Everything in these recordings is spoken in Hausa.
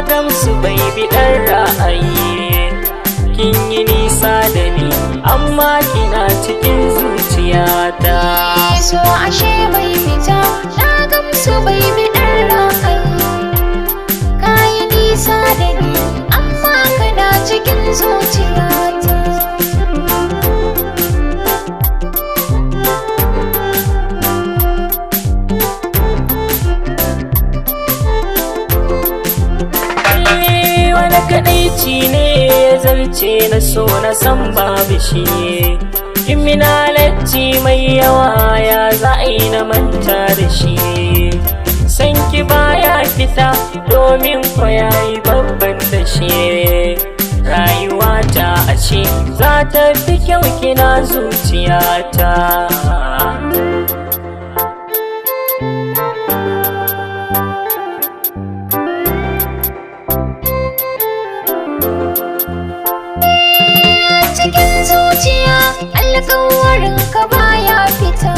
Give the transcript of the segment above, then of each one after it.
gamsu bai biɗar ra'ayi. Kin yi nisa da ni amma kina cikin zuciyata. So ashe bai fita, na gamsu bai biɗar ra'ayi. Ka yi nisa da ni amma kana cikin zuciyata. Kadaici ne ya zarce na so na san babu shi. Kiminalacci mai yawa ya za a yi na manta da shi. Sanki baya fita domin ko yayi babban da shi. Rayuwa ta ashe za ta fi kyau kina zuciyata. Cikin zuciya alƙawarin ka baya fita.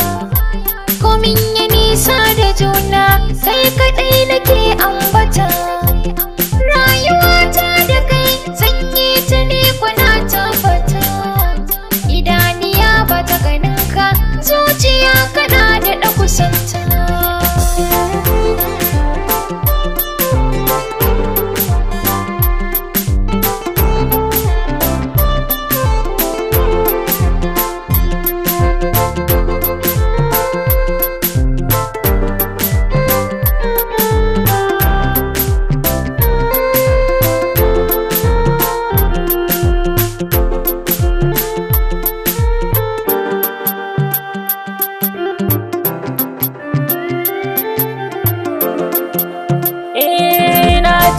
Komin ya nisa da juna kai kaɗai nake ambata. Rayuwata da kai sanyi ta ne kuna tabbata. Idaniya ba ta ganin ka, zuciya kana da kusanta.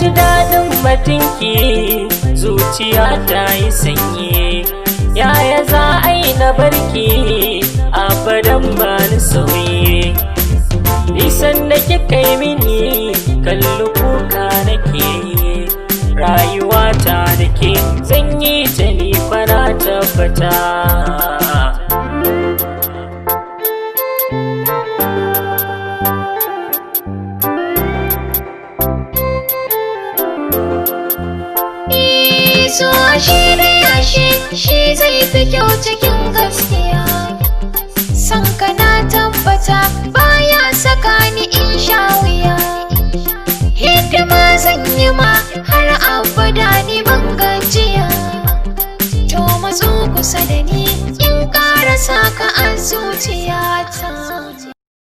Ji daɗin batinki zuciya ta yi sanyi. Yaya za a yi na barki abadan ba ni sauyi. Nisan da kika yi mini kallo kuka nake yi. Rayuwata da ke zan yi ta ni fara tabbata. So ashe da yashe shi zai fi kyau cikin gaskiya. San ka na tabbata baya saka ni in sha wuya. Hidima zan yi ma har abada ni ban gajiya. To matso kusa da ni in ƙara saka a zuciyata.